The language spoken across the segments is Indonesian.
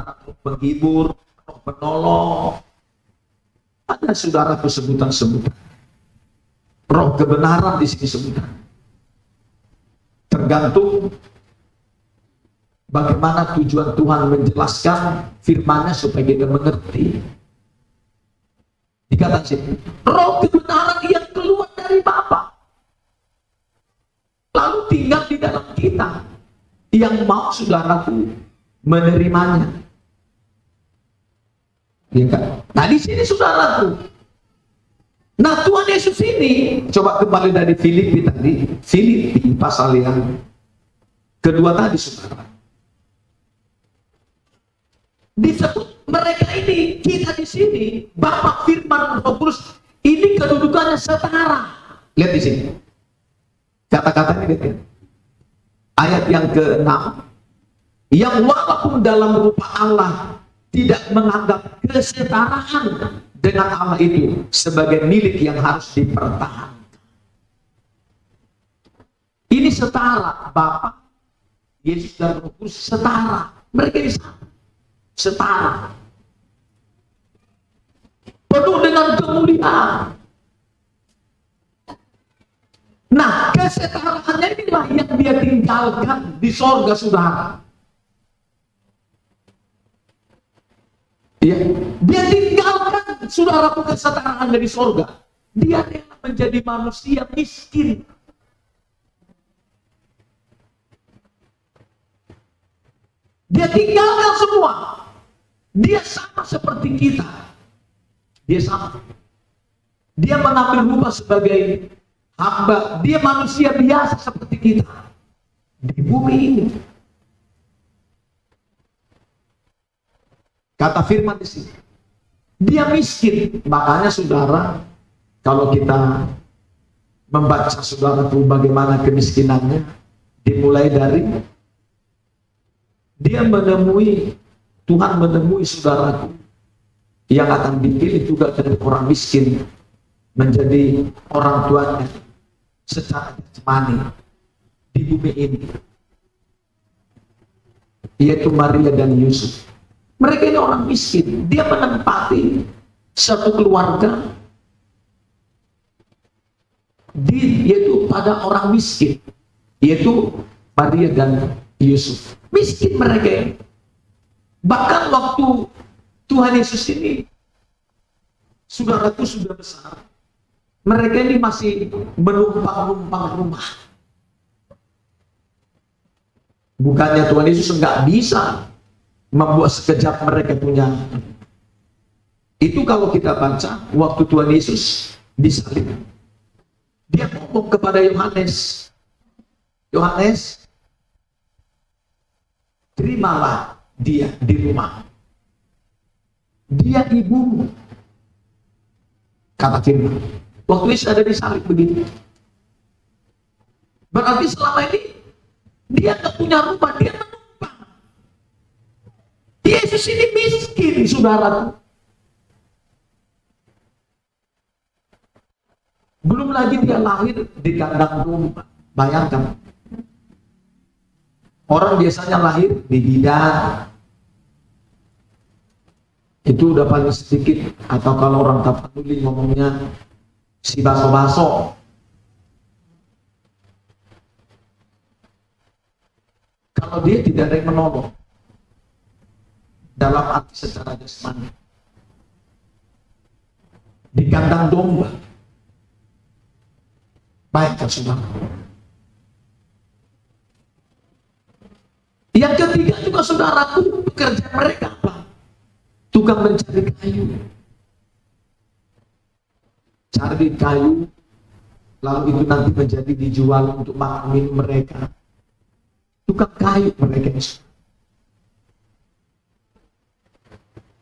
roh penghibur, roh penolong. Ada saudaraku sebutan-sebutan. Roh kebenaran di sini sebutan. Tergantung bagaimana tujuan Tuhan menjelaskan firman-Nya supaya kita mengerti. Dikatakan sini, roh kebenaran yang keluar dari Bapa, lalu tinggal di dalam kita, yang mau saudaraku menerimanya. Ya kan? Nah di sini saudaraku. Nah Tuhan Yesus ini, coba kembali dari Filipi tadi, Filipi pasal yang kedua tadi saudara. Disebut mereka ini, kita di sini, Bapa, Firman, Roh Kudus, ini kedudukannya setara. Lihat di sini. Kata-kata ini lihat ya. Ayat yang ke-6, yang walaupun dalam rupa Allah tidak menganggap kesetaraan dengan Allah itu sebagai milik yang harus dipertahankan. Ini setara, Bapa, Yesus dan Roh Kudus setara. Mereka ini setara. Penuh dengan kemuliaan. Nah, kesetaraannya inilah yang dia tinggalkan di sorga saudara. Ya, dia tinggalkan saudaraku kesetaraan dari sorga. Dia rela menjadi manusia miskin. Dia tinggalkan semua. Dia sama seperti kita. Dia sama. Dia mengambil rupa sebagai hamba. Dia manusia biasa seperti kita di bumi ini. Kata firman di sini, dia miskin. Makanya saudara, kalau kita membaca saudara tuh bagaimana kemiskinannya, dimulai dari dia menemui, Tuhan menemui saudaraku yang akan dipilih juga dari orang miskin menjadi orang tuanya secara jasmani di bumi ini, yaitu Maria dan Yusuf. Mereka ini orang miskin. Dia menempati satu keluarga yaitu pada orang miskin, yaitu Maria dan Yusuf. Miskin mereka ini. Bahkan waktu Tuhan Yesus ini saudaraku sudah besar, mereka ini masih menumpang-numpang rumah. Bukannya Tuhan Yesus nggak bisa membuat sekejap mereka punya. Itu kalau kita baca waktu Tuhan Yesus disalib, dia ngomong kepada Yohanes, Yohanes, terimalah dia di rumah. Dia ibumu. Kata firman. Waktu Yesus ada disalib begitu. Berarti selama ini dia nggak punya rumah, dia menumpang. Yesus ini miskin, saudara. Belum lagi dia lahir di kandang domba. Bayangkan. Orang biasanya lahir di bidan. Itu udah paling sedikit. Atau kalau orang Tapanuli ngomongnya si baso-baso. Kalau dia tidak ada yang menolong dalam arti secara jasmani, di kandang domba. Baiklah saudara. Yang ketiga juga saudaraku, pekerjaan mereka apa? Tukang mencari kayu. Cari kayu, lalu itu nanti menjadi dijual untuk makan minum mereka. Tukang kayu mereka.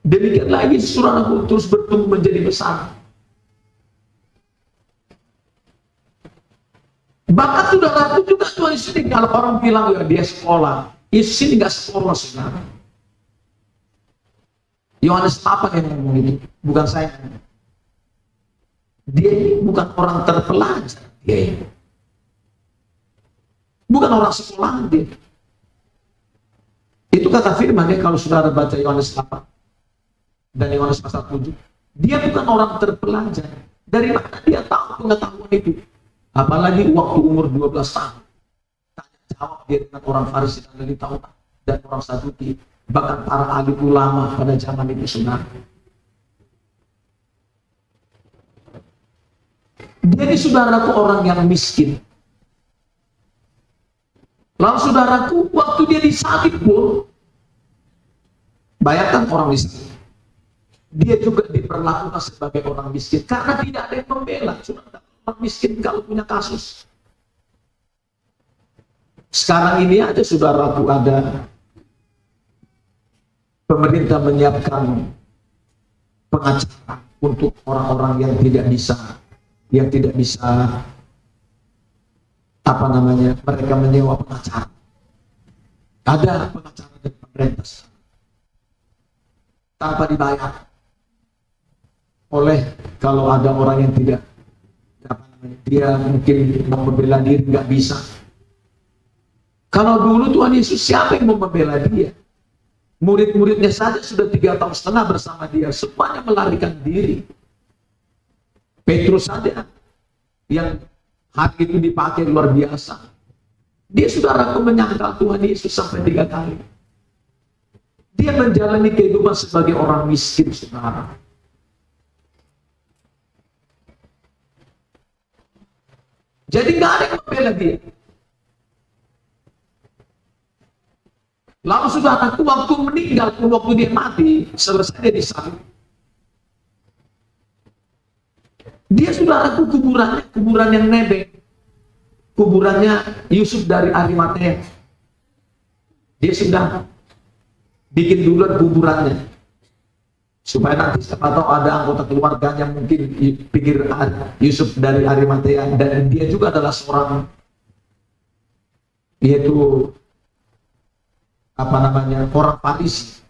Demikian lagi saudaraku terus bertumbuh menjadi besar. Bahkan saudaraku juga Tuhan Yesus ini, kalau orang bilang ya dia sekolah, Yesus ini nggak sekolah saudara. Yohanes apa yang ngomong itu? Bukan saya. Dia ini bukan orang terpelajar. Dia ini bukan orang sekolah dia. Itu kata firman ya, kalau saudara baca Yohanes 8 dan Yohanes pasal 7. Dia bukan orang terpelajar. Dari mana dia tahu pengetahuan itu? Apalagi waktu umur 12 tahun. Tanya jawab dia dengan orang Farisi dan ahli Taurat dan orang Saduki, bahkan para ahli ulama pada zaman itu, saudara. Jadi saudaraku orang yang miskin. Lalu saudaraku, waktu dia disalib pun, bayangkan orang miskin. Dia juga diperlakukan sebagai orang miskin karena tidak ada yang membela. Saudara, orang miskin kalau punya kasus. Sekarang ini aja saudaraku ada pemerintah menyiapkan pengacara untuk orang-orang yang tidak bisa mereka menyewa pengacara. Ada pengacara dari pemerintah tanpa dibayar. Oleh kalau ada orang yang tidak dia mungkin mau membela diri, nggak bisa. Kalau dulu Tuhan Yesus, siapa yang mau membela dia? Murid-muridnya saja sudah 3,5 tahun bersama dia, semuanya melarikan diri. Petrus saja yang hati itu dipakai luar biasa. Dia saudara menyangkal Tuhan Yesus sampai 3 kali. Dia menjalani kehidupan sebagai orang miskin, saudara. Jadi nggak ada yang membela dia. Lalu saudaraku waktu meninggal, waktu dia mati, selesai dia disalib. Dia saudaraku kuburan yang nebeng. Kuburannya Yusuf dari Arimatea. Dia sudah bikin duluan kuburannya. Supaya nanti siapa tahu ada anggota keluarganya mungkin pikir Yusuf dari Arimatea, dan dia juga adalah seorang orang Farisi,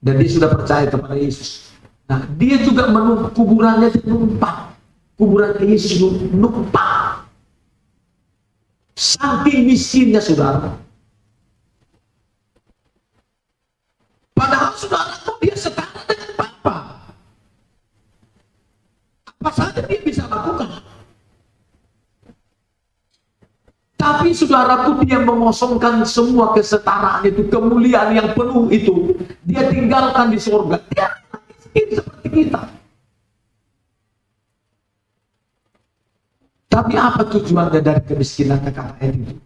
dan dia sudah percaya kepada Yesus. Nah, dia juga kuburannya numpang, kuburan Yesus numpang, saking miskinnya saudara. Padahal saudara tuh dia setara dengan Bapa. Apa saja dia bisa lakukan. Tapi saudaraku, dia mengosongkan semua kesetaraan itu, kemuliaan yang penuh itu, dia tinggalkan di surga. Dia miskin seperti kita. Tapi apa tujuannya dari kemiskinan kata itu?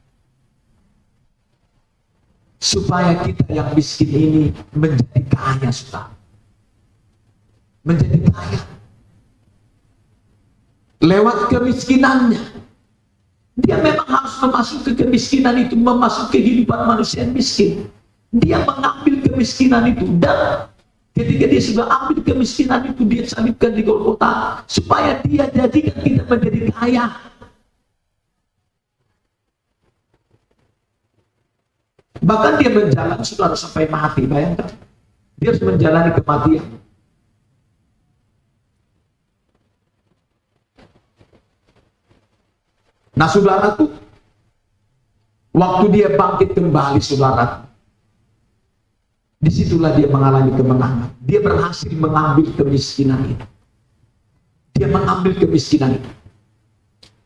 Supaya kita yang miskin ini menjadi kaya, saudara. Menjadi kaya. Lewat kemiskinannya. Dia memang harus memasuki kemiskinan itu, memasuki kehidupan manusia yang miskin. Dia mengambil kemiskinan itu, dan ketika dia sudah ambil kemiskinan itu, dia salibkan di Golgota, supaya dia jadikan kita menjadi kaya. Bahkan dia menjalani saudara sampai mati, bayangkan. Dia harus menjalani kematian. Nah saudaraku, waktu dia bangkit kembali saudara, disitulah dia mengalami kemenangan. Dia berhasil mengambil kemiskinan itu. Dia mengambil kemiskinan itu.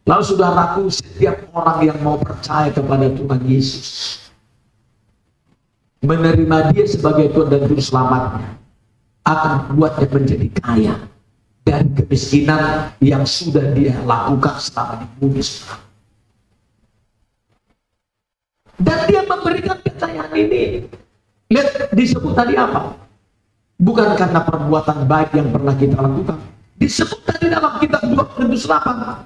Lalu saudaraku, setiap orang yang mau percaya kepada Tuhan Yesus, menerima dia sebagai Tuhan dan Juru Selamatnya, akan membuatnya menjadi kaya dari kemiskinan yang sudah dia lakukan selama di bumi. Dan dia memberikan kekayaan ini. Lihat, disebut tadi apa? Bukan karena perbuatan baik yang pernah kita lakukan. Disebut tadi dalam kitab 2 Korintus 8.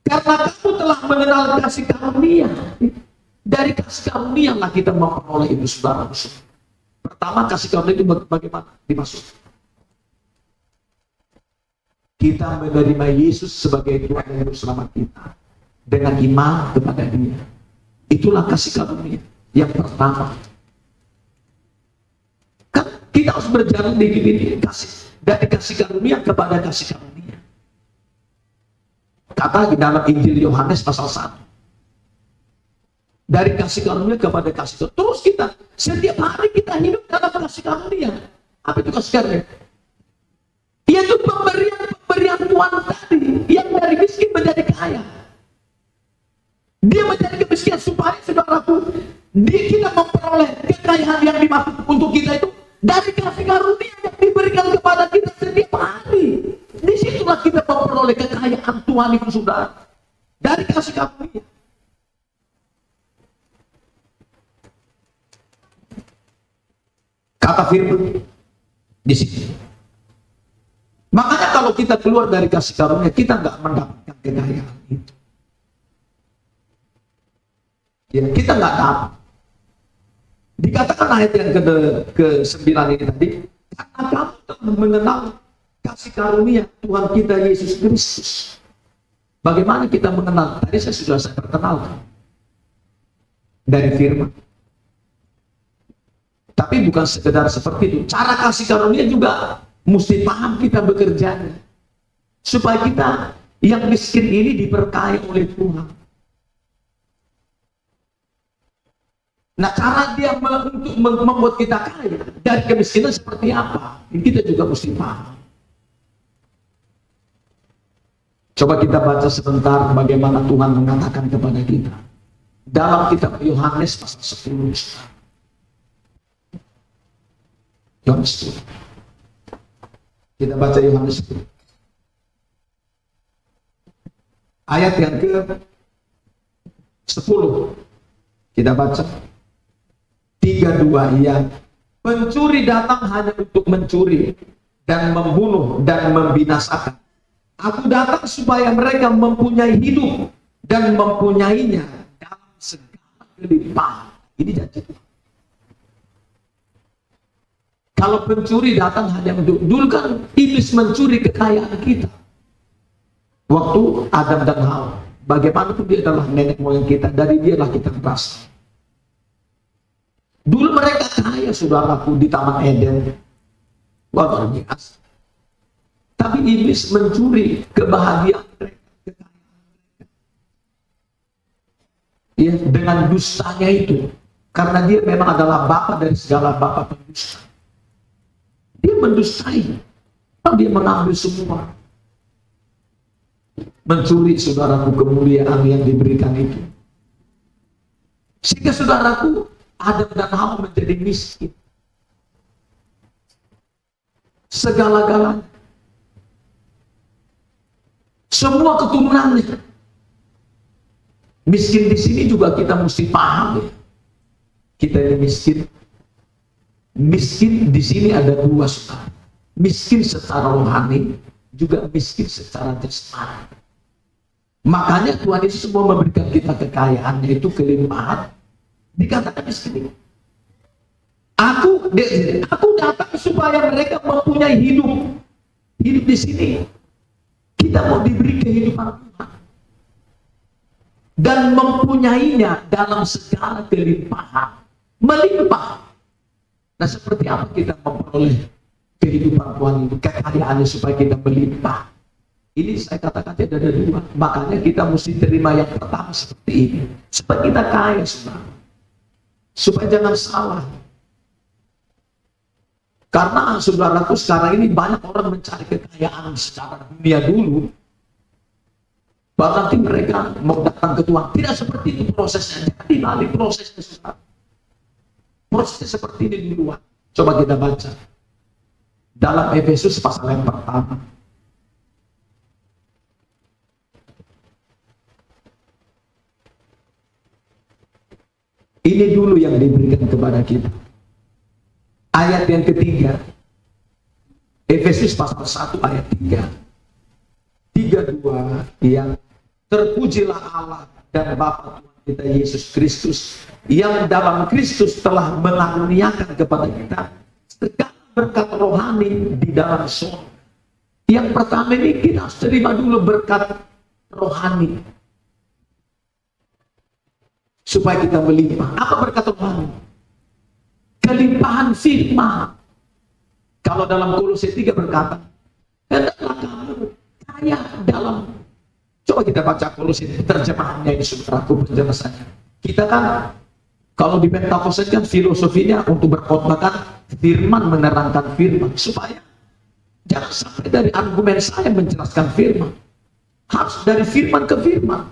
Karena kamu telah mengenal kasih karunia. Dari kasih karunia lah kita memperoleh itu, saudara. Pertama, kasih karunia itu bagaimana dimaksud? Kita menerima Yesus sebagai Tuhan dan Juru Selamat kita dengan iman kepada Dia. Itulah kasih karunia yang pertama. Kan kita harus berjalan di hidup ini dari kasih karunia kepada kasih karunia. Kata di dalam Injil Yohanes pasal 1. Dari kasih karunia kepada kasih karunia. Terus kita, setiap hari kita hidup dalam kasih karunia. Apa itu kasih karunia? Yaitu pemberian Tuhan tadi, yang dari miskin menjadi kaya. Dia menjadi kemiskinan supaya, saudaraku, kita memperoleh kekayaan yang dimaksud untuk kita itu dari kasih karunia yang diberikan kepada kita setiap hari. Disitulah kita memperoleh kekayaan Tuhan itu, saudara. Dari kasih karunia. Kata firman di sini. Makanya kalau kita keluar dari kasih karunia, kita nggak mendapatkan kekayaan itu. Ya, kita nggak dapat. Dikatakan ayat yang ke-9 ini tadi, karena kamu telah mengenal kasih karunia Tuhan kita Yesus Kristus. Bagaimana kita mengenal? Tadi saya perkenalkan dari firman. Tapi bukan sekedar seperti itu. Cara kasih karunia juga mesti paham kita bekerjanya. Supaya kita yang miskin ini diberkahi oleh Tuhan. Nah, cara dia untuk membuat kita kaya dari kemiskinan seperti apa? Kita juga mesti paham. Coba kita baca sebentar bagaimana Tuhan mengatakan kepada kita. Dalam kitab Yohanes pasal 10. Yohanes 10. Kita baca Yohanes 10. Ayat yang ke-10. Kita baca. 32, ya. Pencuri datang hanya untuk mencuri dan membunuh dan membinasakan. Aku datang supaya mereka mempunyai hidup dan mempunyainya dalam segala kelimpahan. Ini janji Tuhan. Kalau pencuri datang hanya untuk, dulu kan iblis mencuri kekayaan kita. Waktu Adam dan Hawa, bagaimanapun dia adalah nenek moyang kita, dari dialah kita berasal. Dulu mereka kaya, saudaraku, di Taman Eden. Luar biasa. Tapi iblis mencuri kebahagiaan mereka, kekayaan mereka. Ya, dengan dustanya itu. Karena dia memang adalah bapa dari segala bapa pendusta. Dia mendustai. Dia mengambil semua. Mencuri, saudaraku, kemuliaan yang diberikan itu. Sehingga, saudaraku, Adam dan Hawa menjadi miskin. Segala-galanya. Semua keturunannya. Miskin di sini juga kita mesti paham, ya. Kita ini miskin. Miskin di sini ada dua, saudara. Miskin secara rohani, juga miskin secara jasmani. Makanya Tuhan Yesus semua memberikan kita kekayaan, yaitu kelimpahan. Dikatakan di sini, aku datang supaya mereka mempunyai hidup. Hidup di sini, kita mau diberi kehidupan Tuhan dan mempunyainya dalam segala kelimpahan, melimpah. Nah, seperti apa kita memperoleh kehidupan Tuhan ini, kekayaannya supaya kita melimpah? Ini saya katakan tidak ada dua. Makanya kita mesti terima yang pertama seperti ini, supaya kita kaya, saudara. Supaya jangan salah. Karena, saudaraku, sekarang ini banyak orang mencari kekayaan secara dunia dulu. Bahkan nanti mereka mau datang ke Tuhan. Tidak seperti itu prosesnya. Jadi balik prosesnya, saudara. Prosesnya seperti ini duluan. Coba kita baca dalam Efesus pasal yang pertama. Ini dulu yang diberikan kepada kita. Ayat yang ketiga, Efesus pasal 1 ayat 3. 32, yang terpujilah Allah dan Bapa Tuhan kita Yesus Kristus, yang dalam Kristus telah mengaruniakan kepada kita segala berkat rohani di dalam surga. Yang pertama ini kita harus terima dulu berkat rohani supaya kita melimpah. Apa berkat rohani? Kelimpahan firman. Kalau dalam Kolose 3 berkata, hendaklah kamu kaya dalam. Coba kita baca Kolose, terjemahannya ini, saudaraku, penjelasannya. Kita kan kalau di Pentakosta kan filosofinya untuk berkhotbah kan firman menerangkan firman, supaya jangan sampai dari argumen saya menjelaskan firman, harus dari firman ke firman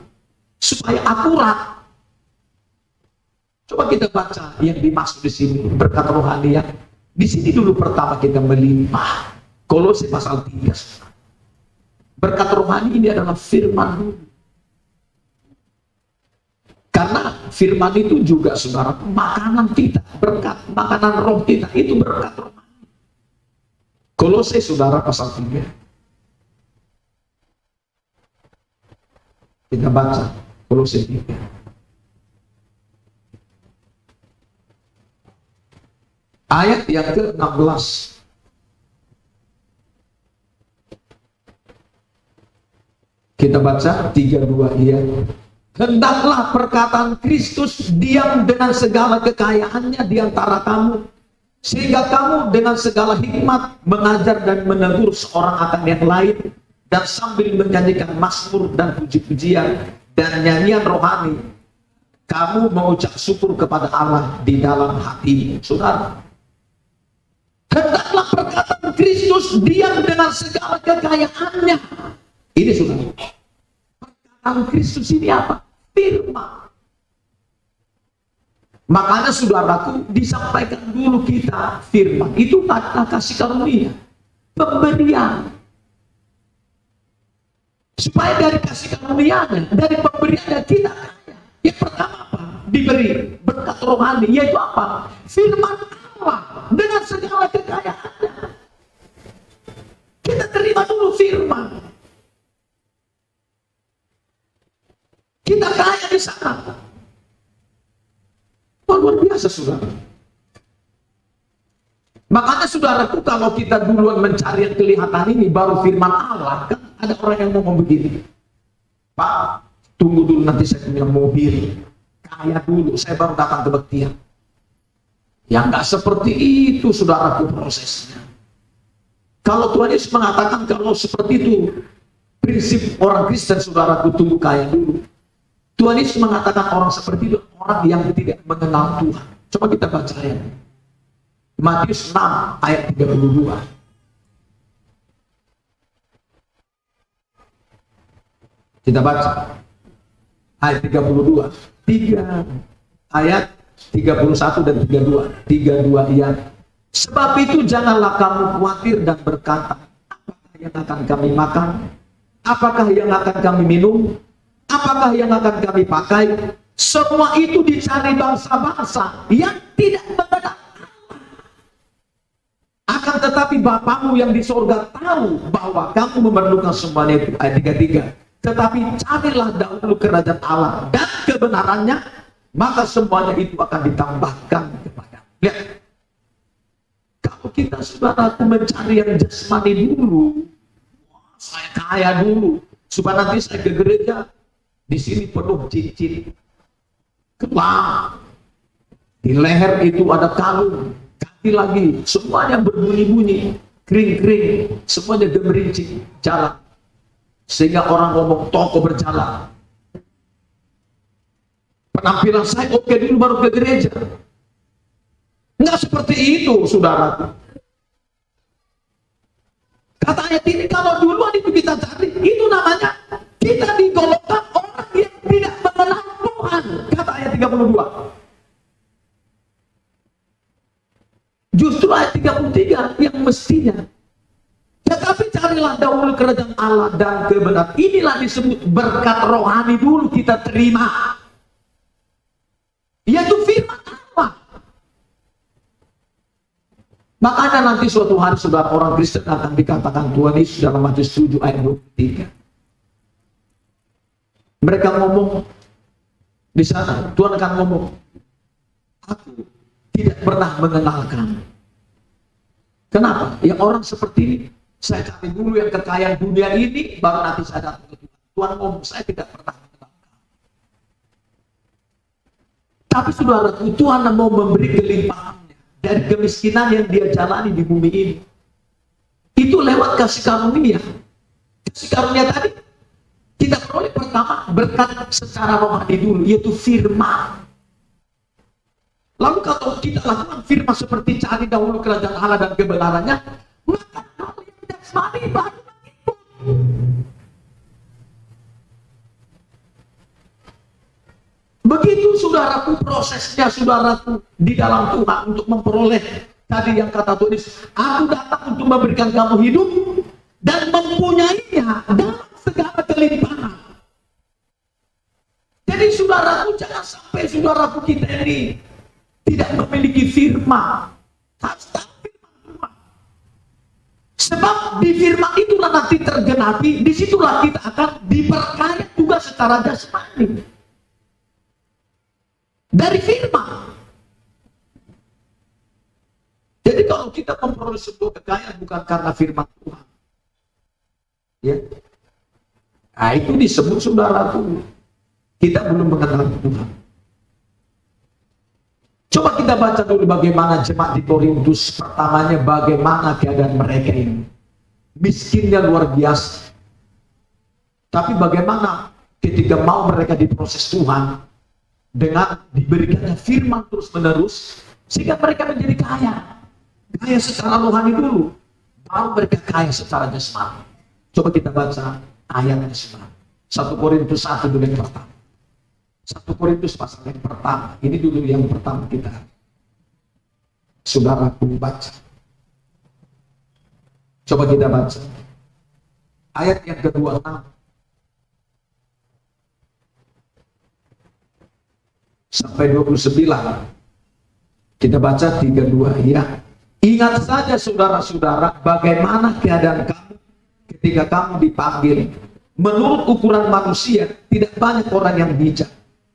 supaya akurat. Coba kita baca yang dimaksud di sini berkat rohani yang di sini dulu pertama kita melimpah. Kolose pasal 3. Berkat rohani ini adalah firman dulu. Karena firman itu juga saudara makanan kita, berkat makanan roh kita itu berkat rohani. Kolose saudara pasal 3. Kita baca Kolose 3. Ayat yang ke-16. Kita baca 32 ya. Hendaklah perkataan Kristus diam dengan segala kekayaannya di antara kamu, sehingga kamu dengan segala hikmat mengajar dan menegur seorang akan yang lain, dan sambil menyanyikan mazmur dan puji-pujian dan nyanyian rohani, kamu mengucap syukur kepada Allah di dalam hati. Saudara, hendaklah perkataan Kristus diam dengan segala kekayaannya. Ini saudara, perkataan Kristus ini apa? Firman. Makanya saudaraku, disampaikan dulu kita firman itu adalah kasih karunia, pemberian, supaya dari kasih karunia, dari pemberiannya kita kaya. Yang pertama apa? Diberi berkat rohani, yaitu apa? Firman Allah dengan segala kekayaannya. Kita terima dulu firman. Kita kaya di sana. Wah, luar biasa saudara. Makanya saudaraku, kalau kita duluan mencari yang kelihatan ini baru firman Allah, kan ada orang yang ngomong begini, Pak, tunggu dulu nanti saya punya mobil, kaya dulu, saya baru datang ke kebaktian. Yang nggak seperti itu saudaraku prosesnya. Kalau Tuhan Yesus mengatakan kalau seperti itu prinsip orang Kristen, saudaraku, tunggu kaya dulu. Tuhan Yesus mengatakan orang seperti itu orang yang tidak mengenal Tuhan. Coba kita baca ya. Matius 6 ayat 32. Kita baca ayat 32. 3 ayat 31 dan 32. 32 ayat. Sebab itu janganlah kamu khawatir dan berkata, apakah yang akan kami makan? Apakah yang akan kami minum? Apakah yang akan kami pakai? Semua itu dicari bangsa-bangsa yang tidak mengenal Allah. Akan tetapi Bapamu yang di sorga tahu bahwa kamu memerlukan semuanya itu. Ayat 33. Tetapi carilah dahulu kerajaan Allah dan kebenarannya, maka semuanya itu akan ditambahkan kepada. Lihat, kalau kita saudara mencari yang jasmani dulu, saya kaya dulu, supaya nanti saya ke gereja, di sini penuh cincin, gelang, di leher itu ada kalung, kaki lagi, semuanya berbunyi-bunyi, kering-kering, semuanya gemerincing, jalan. Sehingga orang ngomong toko berjalan. Penampilan saya oke dulu baru ke gereja. Nggak seperti itu, saudara. Kata ayat ini, kalau duluan itu kita cari, itu namanya kita digolongkan orang yang tidak mengenal Tuhan. Kata ayat 32. Justru ayat 33 yang mestinya. Tetapi carilah dahulu kerajaan Allah dan kebenaran. Inilah disebut berkat rohani dulu kita terima. Yaitu firman Allah. Makanya nanti suatu hari saudara orang Kristen akan dikatakan Tuhan Yesus dalam Matius 7 ayat 23. Mereka ngomong di sana, Tuhan akan ngomong, aku tidak pernah mengenalkan. Kenapa? Ya orang seperti ini, saya cari dulu yang kekayaan dunia ini, baru nanti saya datang ke Tuhan. Tuhan ngomong, saya tidak pernah mengenalkan. Tapi saudara, Tuhan mau memberi kelimpahannya dari kemiskinan yang dia jalani di bumi ini. Itu lewat kasih karunia. Kasih karunia tadi Kita peroleh pertama berkat secara rohani dulu, yaitu firman. Lalu kalau kita lakukan firman seperti cari dahulu kerajaan Allah dan kebenarannya, maka hal yang jasmani baru mengikut. Begitu saudaraku prosesnya saudaraku di dalam Tuhan untuk memperoleh tadi yang kata Tuhan, aku datang untuk memberikan kamu hidup dan mempunyainya dalam segala kelimpahan. Jadi saudaraku, jangan sampai saudaraku kita ini tidak memiliki firman. Harus tahu firman Tuhan. Sebab di firman itulah nanti tergenapi, disitulah kita akan diperkaya juga secara jasmani. Dari firman. Jadi kalau kita memperoleh sebuah kekayaan bukan karena firman Tuhan, ya, nah itu disebut saudaraku, kita belum mengenal Tuhan. Coba kita baca dulu bagaimana jemaat di Korintus pertamanya, bagaimana keadaan mereka ini. Miskinnya luar biasa. Tapi bagaimana ketika mau mereka diproses Tuhan dengan diberikannya firman terus menerus, sehingga mereka menjadi kaya. Kaya secara rohani dulu, baru mereka kaya secara jasmani. Coba kita baca ayatnya sebentar. 1 Korintus 1 dulu yang pertama. 1 Korintus pasal yang pertama. Ini dulu yang pertama kita. Saudaraku baca. Coba kita baca. Ayat yang kedua. Sampai 29. Kita baca 32 ya. Ingat saja saudara-saudara, bagaimana keadaan kamu ketika kamu dipanggil. Menurut ukuran manusia, tidak banyak orang yang bijak,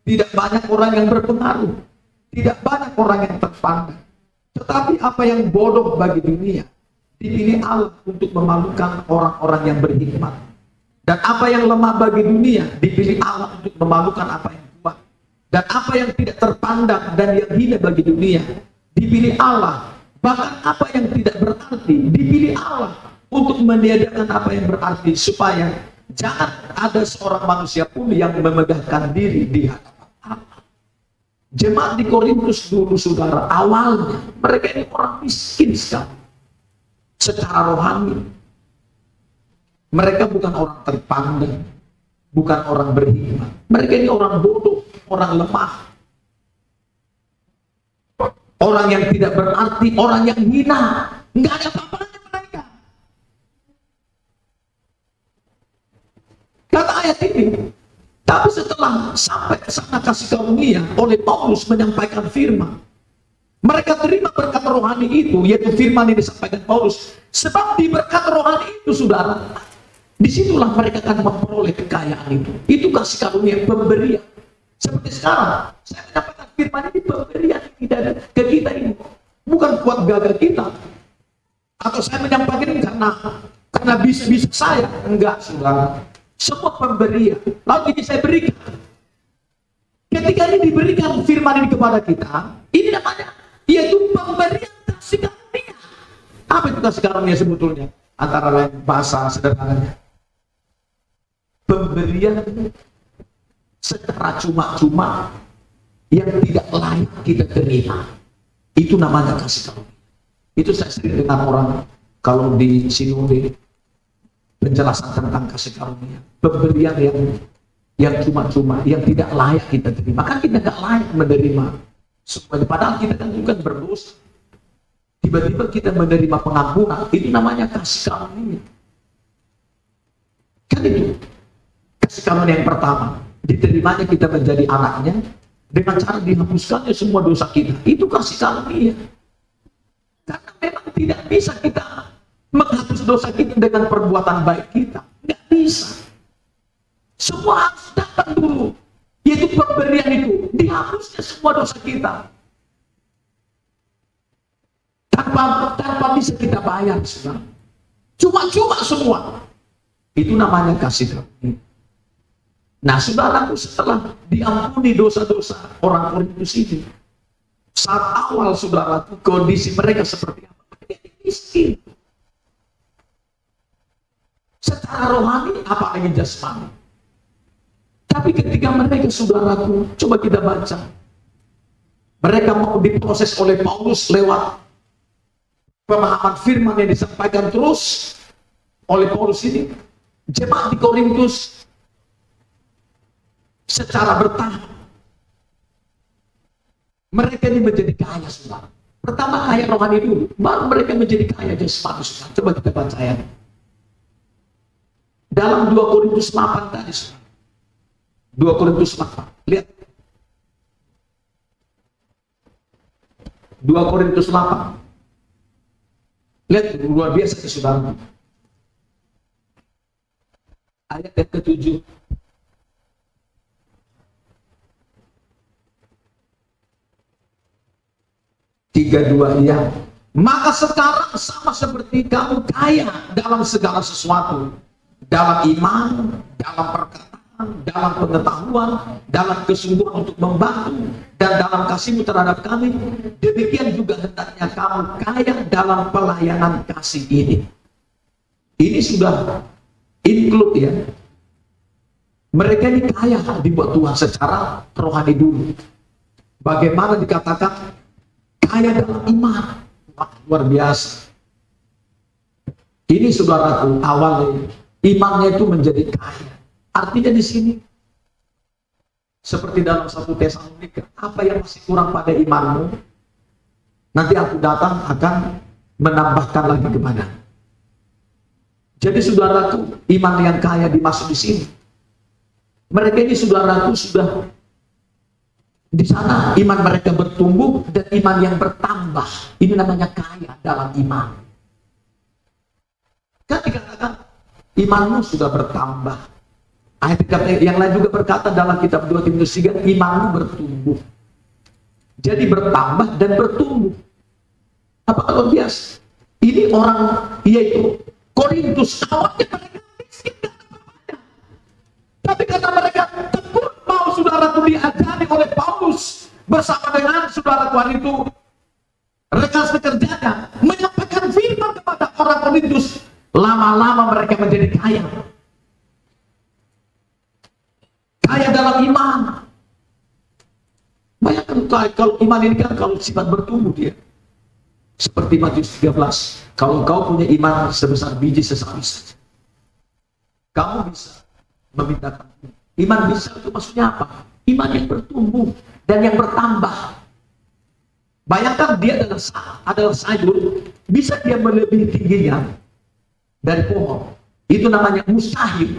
tidak banyak orang yang berpengaruh, tidak banyak orang yang terpandang. Tetapi apa yang bodoh bagi dunia, dipilih Allah untuk memalukan orang-orang yang berhikmat. Dan apa yang lemah bagi dunia, dipilih Allah untuk memalukan apa yang kuat. Dan apa yang tidak terpandang dan yang hina bagi dunia, dipilih Allah. Bahkan apa yang tidak berarti, dipilih Allah untuk meniadakan apa yang berarti, supaya jangan ada seorang manusia pun yang memegahkan diri di hadapan Allah. Jemaat di Korintus dulu saudara, awalnya mereka ini orang miskin sekali secara rohani. Mereka bukan orang terpandang, bukan orang berhikmat. Mereka ini orang bodoh, orang lemah, orang yang tidak berarti, orang yang hina. Nggak ada apa-apanya mereka. Kata ayat ini, tapi setelah sampai ke sana kasih karunia oleh Paulus menyampaikan firman, mereka terima berkat rohani itu, yaitu firman yang disampaikan Paulus. Sebab di berkat rohani itu saudara, disitulah mereka akan memperoleh kekayaan itu. Itu kasih karunia pemberian. Seperti sekarang, saya menyampaikan firman ini pemberian tidak ke kita ini. Bukan kuat gagah kita. Atau saya menyampaikan karena bisa saya. Enggak, saudara. Semua pemberian. Lalu ini saya berikan. Ketika ini diberikan firman ini kepada kita, ini namanya, yaitu pemberian kasih karunia. Apa itu kasih karunia sebetulnya? Antara lain bahasa sederhananya, pemberian secara cuma-cuma yang tidak layak kita terima. Itu namanya kasih karunia. Itu saya sering dengar orang kalau di sinode penjelasan tentang kasih karunia, pemberian yang cuma-cuma, yang tidak layak kita terima. Kan kita tidak layak menerima semuanya, padahal kita kan juga berdosa. Tiba-tiba kita menerima pengampunan, itu namanya kasih karunia. Kan itu kasih karunia yang pertama. Diterimanya kita menjadi anaknya dengan cara dihapuskannya semua dosa kita. Itu kasih karunia. Karena memang tidak bisa kita menghapus dosa kita dengan perbuatan baik kita. Nggak bisa. Semua harus datang dulu. Yaitu pemberian itu. Dihapusnya semua dosa kita. Tanpa bisa kita bayar. Cuma-cuma semua. Itu namanya kasih karunia. Nah saudaraku, setelah diampuni dosa-dosa orang Korintus ini, saat awal saudaraku, kondisi mereka seperti apa? Mereka miskin. Secara rohani, apalagi jasmani. Tapi ketika mereka, saudaraku, coba kita baca, mereka mau diproses oleh Paulus lewat pemahaman firman yang disampaikan terus oleh Paulus ini. Jemaat di Korintus secara bertahap mereka ini menjadi kaya, saudara. Pertama kaya rohani dulu, baru mereka menjadi kaya jasmani, saudara. Coba kita baca ya. Dalam 2 Korintus 8 tadi, saudara. 2 Korintus 8, lihat. 2 Korintus 8. Lihat, luar biasa, saudara. Ayat yang ke-7. Tiga dua ya. Maka sekarang sama seperti kamu kaya dalam segala sesuatu, dalam iman, dalam perkataan, dalam pengetahuan, dalam kesungguhan untuk membantu, dan dalam kasihmu terhadap kami. Demikian juga hendaknya kamu kaya dalam pelayanan kasih ini. Ini sudah include ya. Mereka ini kaya dibuat Tuhan secara rohani dulu. Bagaimana dikatakan kaya dalam iman? Wah, luar biasa. Ini saudaraku, awalnya imannya itu menjadi kaya. Artinya di sini seperti dalam 1 Tesalonika, apa yang masih kurang pada imanmu, nanti aku datang akan menambahkan lagi kepada. Jadi saudaraku, iman yang kaya dimaksud di sini. Mereka ini saudaraku sudah di sana iman mereka bertumbuh dan iman yang bertambah. Ini namanya kaya dalam iman. Kan dikatakan imanmu sudah bertambah. Ayat yang lain juga berkata dalam kitab 2 Timotius 3, imanmu bertumbuh. Jadi bertambah dan bertumbuh. Apa kalau biasa? Ini orang yaitu Korintus, awalnya mereka miskin, tapi karena mereka tekun mau saudaraku diajari oleh Paulus bersama dengan saudaraku hari itu rekan sekerjanya menyampaikan firman kepada orang Korintus, lama-lama mereka menjadi kaya. Kaya dalam iman. Bayangkan kalau iman ini kan kalau sifat bertumbuh dia. Seperti Matius 13, kalau kau punya iman sebesar biji sesawi saja, kamu bisa memintakan. Iman bisa itu maksudnya apa? Iman yang bertumbuh dan yang bertambah. Bayangkan dia adalah sayur, bisa dia melebihi tingginya dari pohon. Itu namanya mustahil.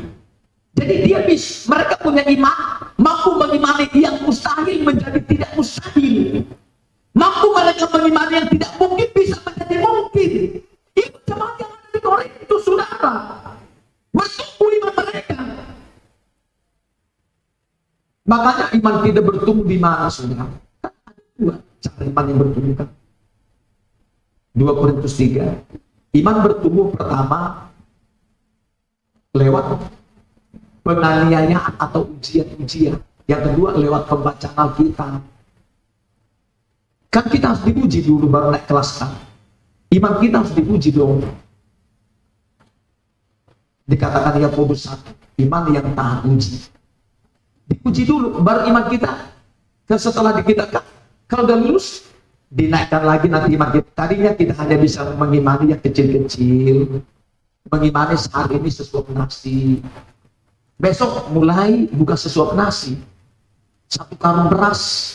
Jadi mereka punya iman, mampu mengimani yang mustahil menjadi tidak mustahil. Mampu mereka mengimani yang tidak mungkin bisa menjadi mungkin. Itu jemaat yang ada di Korintus, saudara. Bertumbuh iman mereka. Makanya iman tidak bertumbuh di mana, saudara? Kan ada dua cara iman yang bertumbuh kan. 2 Korintus 3. Iman bertumbuh pertama lewat penganiayaan atau ujian-ujian. Yang kedua lewat pembacaan Alkitab. Kan kita harus diuji dulu baru naik kelas kan. Iman kita harus diuji dong. Dikatakan Yakobus 1, iman yang tahan uji. Diuji dulu baru iman kita. Dan setelah kita kalau udah lulus dinaikkan lagi nanti iman kita. Tadinya kita hanya bisa mengimani yang kecil-kecil, mengimani saat ini sesuap nasi. Besok mulai buka sesuap nasi, 1 karung beras.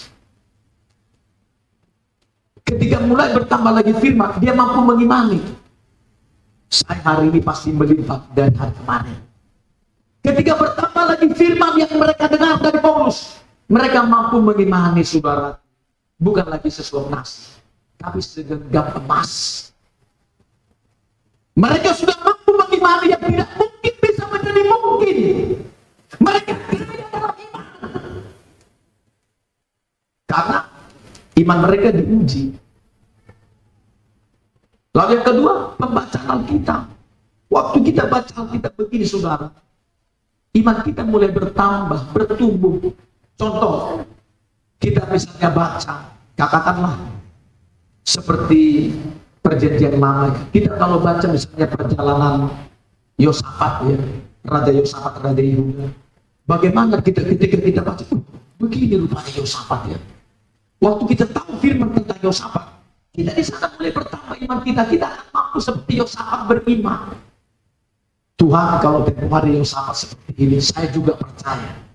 Ketika mulai bertambah lagi firman, dia mampu mengimani. Saya hari ini pasti melipat dari hari kemarin. Ketika bertambah lagi firman yang mereka dengar dari Paulus, mereka mampu mengimani, saudara. Bukan lagi sesuap nasi, tapi segenggam emas. Mereka sudah mampu mengimani yang tidak mungkin bisa menjadi mungkin. Mereka kaya dalam iman. Karena iman mereka diuji. Lalu yang kedua, pembacaan Alkitab. Waktu kita baca Alkitab begini, saudara, iman kita mulai bertambah, bertumbuh. Contoh, kita misalnya baca, katakanlah seperti perjanjian lama. Kita kalau baca misalnya perjalanan Yosafat, ya, Raja Yosafat, Raja Yehuda. Bagaimana kita ketika kita baca, begini rupanya Yosafat ya. Waktu kita tahu firman tentang Yosafat, kita di sana mulai bertambah iman kita. Kita akan mampu seperti Yosafat beriman. Tuhan, kalau tempoh hari Yosafat seperti ini, saya juga percaya.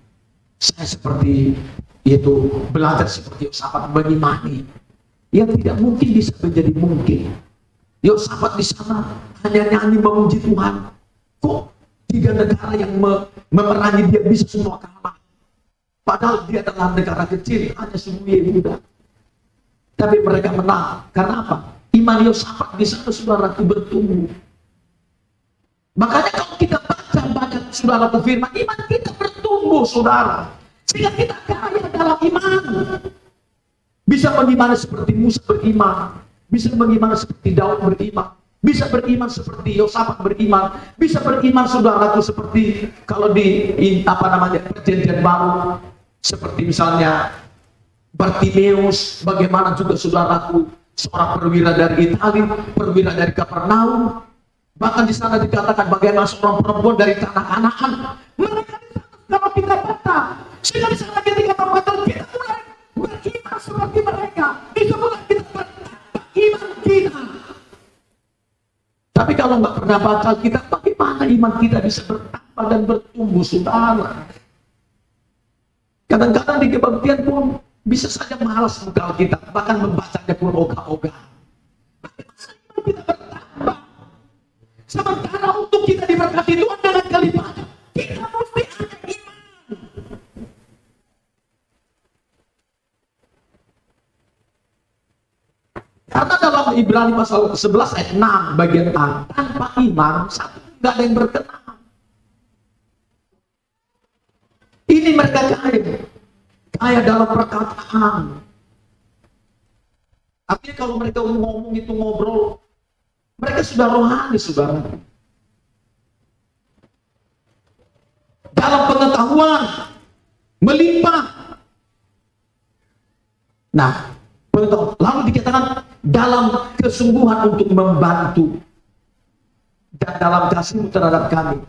Saya seperti itu, belajar seperti Yosafat mengimani. Yang tidak mungkin bisa menjadi mungkin. Yosafat di sana hanya nyanyi memuji Tuhan. Kok 3 negara yang memerangi dia bisa semua kalah? Padahal dia adalah negara kecil, hanya Sumbu Yehuda. Tapi mereka menang. Karena apa? Iman Yosafat di sana, saudaraku, bertumbuh. Makanya kalau kita baca banyak saudara firman, iman kita bertumbuh, saudara. Sehingga kita kaya dalam iman. Bisa bagaimana seperti Musa beriman. Bisa bagaimana seperti Daud beriman. Bisa beriman seperti Yosafat beriman. Bisa beriman saudaraku seperti kalau di perjanjian baru. Seperti misalnya Bartimeus. Bagaimana juga saudaraku seorang perwira dari Italia, perwira dari Kapernaum. Bahkan di sana dikatakan bagaimana seorang perempuan dari tanah Kanaan. Mereka di sana kalau kita baca, sehingga di sana ketika membaca kita mulai beriman seperti mereka. Itu mulai kita bertambah iman kita. Tapi kalau nggak pernah baca kita, bagaimana iman kita bisa bertambah dan bertumbuh, saudara? Kadang-kadang di kebaktian pun bisa saja malas buka kita, bahkan membacanya pun ogah-ogah. Bagaimana iman kita bertambah? Sementara untuk kita diberkati Tuhan dengan kelimpahan, kita mesti ada iman. Karena dalam Ibrani pasal 11 ayat 6 bagian A, tanpa iman satu nggak ada yang berkenan. Ini mereka kaya dalam perkataan. Artinya kalau mereka ngomong itu ngobrol, mereka sudah rohani, saudara. Dalam pengetahuan melimpah. Nah, lalu dikatakan dalam kesungguhan untuk membantu dan dalam kasihmu terhadap kami.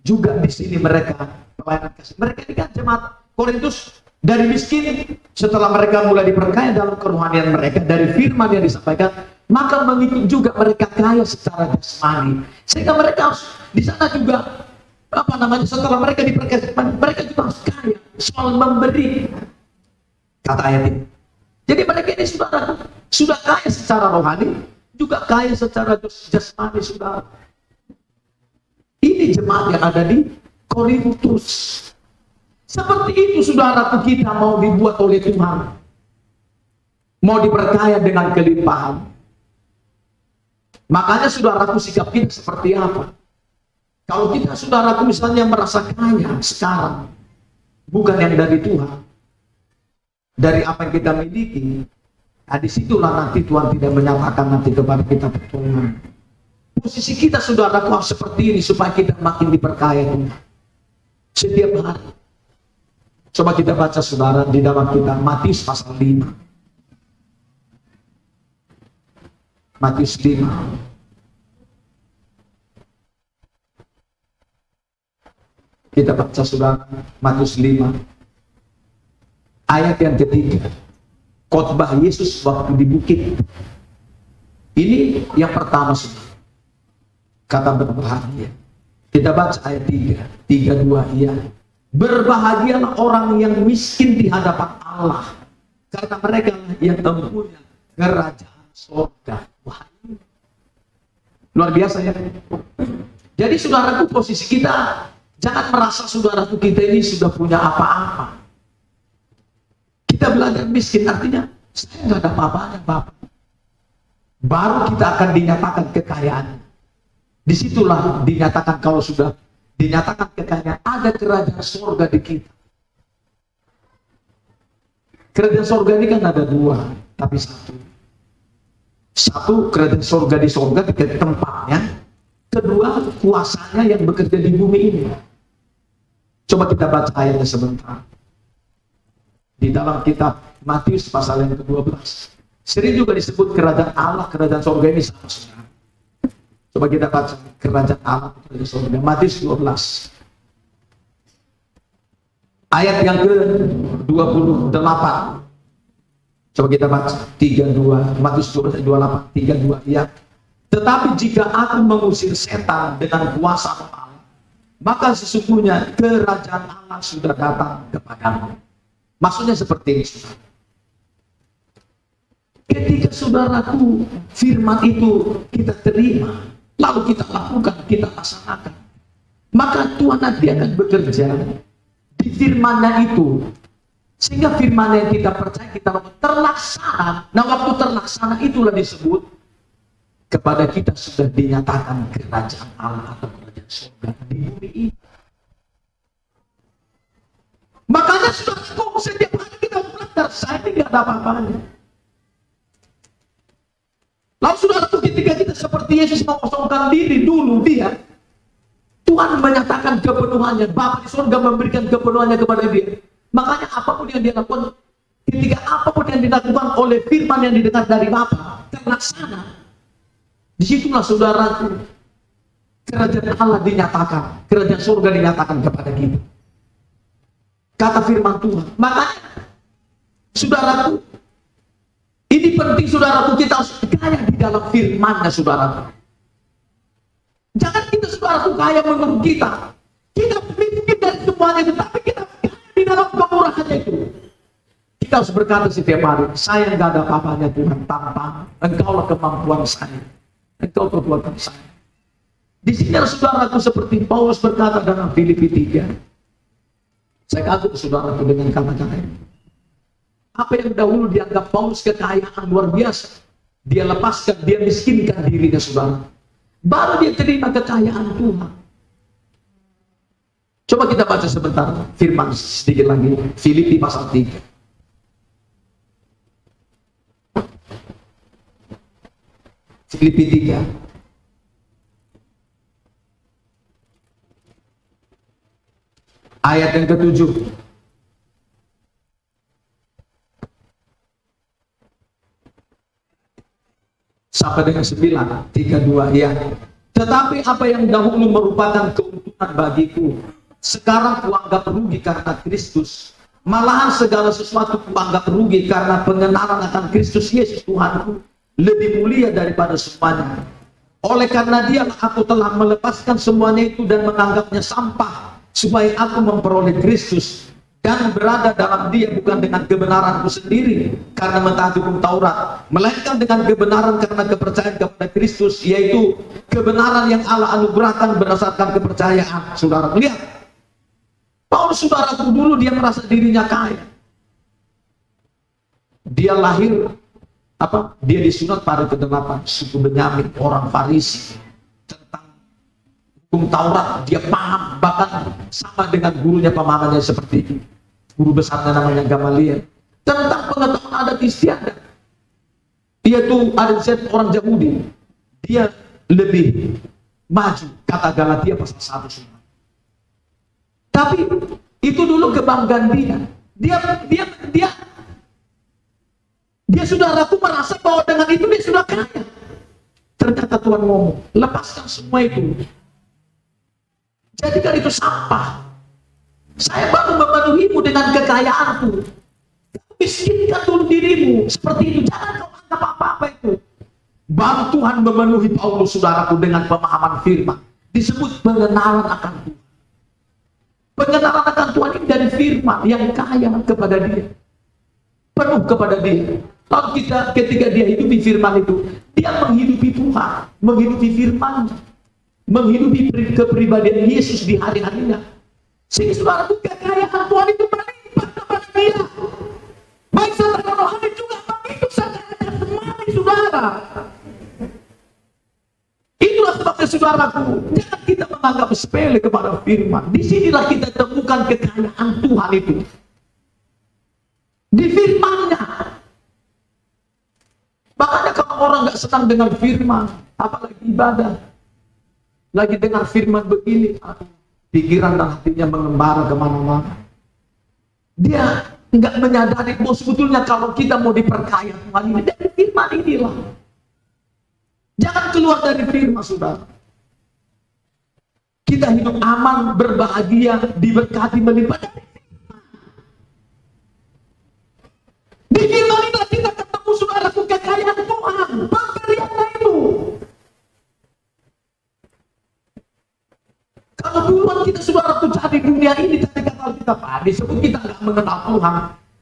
Juga di sini mereka pelayanan kasih. Mereka ini kan jemaat Korintus dari miskin, setelah mereka mulai diperkaya dalam kerohanian mereka dari firman yang disampaikan, maka mengikut juga mereka kaya secara jasmani. Sehingga mereka harus di sana juga setelah mereka diperkaya, mereka juga harus kaya soal memberi. Kata ayat ini. Jadi mereka ini sudah kaya secara rohani, juga kaya secara jasmani, saudara. Ini jemaat yang ada di Korintus. Seperti itu, saudara, kita mau dibuat oleh Tuhan. Mau diperkaya dengan kelimpahan. Makanya saudaraku sikap kita seperti apa? Kalau kita saudaraku misalnya merasa kaya sekarang, bukan yang dari Tuhan, dari apa yang kita miliki, nah disitulah nanti Tuhan tidak menyatakan nanti kepada kita pertolongan. Posisi kita saudaraku harus seperti ini supaya kita makin diperkaya Tuhan. Setiap hari. Coba kita baca saudara di dalam kita Matius pasal 5. Matius 5. Kita baca saudara Matius 5. Ayat yang ketiga. Khotbah Yesus waktu di bukit. Ini yang pertama saudara. Kata berbahagia. Kita baca ayat 3. 3:2 iya. Berbahagialah orang yang miskin di hadapan Allah, karena mereka yang mempunyai kerajaan surga. Wah, luar biasa ya. Jadi saudaraku, posisi kita jangan merasa saudaraku kita ini sudah punya apa-apa. Kita belajar miskin artinya saya nggak ada apa-apanya, Bapak. Baru kita akan dinyatakan kekayaan. Disitulah dinyatakan kalau sudah dinyatakan kekayaan, ada kerajaan surga di kita. Kerajaan surga ini kan ada dua, tapi satu. Satu, kerajaan surga di surga di tempatnya. Kedua, kuasanya yang bekerja di bumi ini. Coba kita baca ayatnya sebentar. Di dalam kitab Matius pasal yang ke-12. Sering juga disebut kerajaan Allah, kerajaan surga ini sama-sama. Coba kita baca kerajaan Allah, kerajaan surga. Matius 12. Ayat yang ke-28. Coba kita baca 32, Matius 28, 32 ya. Tetapi jika aku mengusir setan dengan kuasa Allah, maka sesungguhnya kerajaan Allah sudah datang kepadamu. Maksudnya seperti ini. Ketika saudaraku firman itu kita terima, lalu kita lakukan, kita laksanakan, maka Tuhan nanti akan bekerja di firman-Nya itu, sehingga firman yang kita percaya, kita terlaksana. Nah, waktu terlaksana itulah disebut kepada kita sudah dinyatakan kerajaan Allah atau kerajaan surga di bumi ini. Makanya saudaraku, setiap hari kita belajar, saya tidak ada apa-apanya. Lalu saudaraku, ketika kita seperti Yesus mengosongkan diri dulu, Tuhan menyatakan kepenuhannya. Bapa di surga memberikan kepenuhannya kepada dia. Makanya apapun yang dia lakukan, ketika apapun yang dilakukan oleh firman yang didengar dari Bapa terlaksana, disitulah saudaraku kerajaan Allah dinyatakan, kerajaan surga dinyatakan kepada kita. Kata firman Tuhan. Makanya saudaraku, ini penting saudaraku, kita harus kaya di dalam firman-Nya saudaraku. Jangan kita saudaraku kaya menurut kita. Kita memiliki dari semuanya itu, tapi kita kaya di dalam kemurahannya itu. Kita harus berkata setiap hari, saya nggak ada apa-apanya Tuhan, tanpa Engkaulah kemampuan saya. Engkau kekuatan saya. Di sini saudaraku seperti Paulus berkata dalam Filipi 3. Saya kagum saudaraku dengan kata-kata ini. Apa yang dahulu dianggap Paulus kekayaan luar biasa, dia lepaskan, dia miskinkan dirinya saudara. Baru dia terima kekayaan Tuhan. Coba kita baca sebentar firman sedikit lagi, Filipi pasal 3. Filipi 3. Ayat yang ke-7. Sampai dengan 9, 32 ya. Tetapi apa yang dahulu merupakan keuntungan bagiku, sekarang kuanggap rugi karena Kristus. Malahan segala sesuatu kuanggap rugi karena pengenalan akan Kristus Yesus Tuhanku lebih mulia daripada semuanya. Oleh karena Dialah aku telah melepaskan semuanya itu dan menganggapnya sampah, supaya aku memperoleh Kristus dan berada dalam Dia bukan dengan kebenaranku sendiri karena mentaati hukum Taurat, melainkan dengan kebenaran karena kepercayaan kepada Kristus, yaitu kebenaran yang Allah anugerahkan berdasarkan kepercayaan. Saudara lihat, Paulus saudaraku dulu dia merasa dirinya kaya. Dia lahir dia disunat pada ke-8 suku Benyamin, orang Farisi. Tentang hukum Taurat dia paham, bahkan sama dengan gurunya pemahamannya seperti itu. Guru besarnya namanya Gamaliel. Tentang pengetahuan adat istiadat, dia tuh ada orang Yahudi, dia lebih maju, kata Galatia pasal 1 semua. Tapi itu dulu kebanggaan dia saudaraku merasa bahwa dengan itu dia sudah kaya. Ternyata Tuhan ngomong, lepaskan semua itu, jadikan itu sampah. Saya baru memenuhimu dengan kekayaanku. Miskinkan dulu dirimu. Seperti itu. Jangan kau anggap apa-apa itu. Baru Tuhan memenuhi Paulus saudaraku dengan pemahaman firman. Disebut pengenalan akan Tuhan. Pengenalan akan Tuhan ini dari firman yang kaya kepada dia. Penuh kepada dia. Lalu ketika dia hidupi firman itu, dia menghidupi Tuhan. Menghidupi firman. Menghidupi kepribadian Yesus di hari-harinya. Sehingga saudaraku kekayaan Tuhan itu melimpah kepada dia. Baik secara rohani juga begitu secara jasmani saudara. Itulah sebabnya saudaraku, jangan kita menganggap sepele kepada firman. Disinilah kita temukan kekayaan Tuhan itu. Di firman-Nya. Makanya kalau orang nggak senang dengan firman, apalagi ibadah, lagi dengar firman begini, pikiran dan hatinya mengembara kemana-mana. Dia nggak menyadari bahwa sebetulnya kalau kita mau diperkaya Tuhan ini dari firman inilah. Jangan keluar dari firman, saudara. Kita hidup aman, berbahagia, diberkati, melimpah dari firman. kekayaan Tuhan, pemberiannya itu. Kalau duluan kita saudara tuh cari dunia ini, tadi kata kita Pak, disebut kita nggak mengenal Tuhan.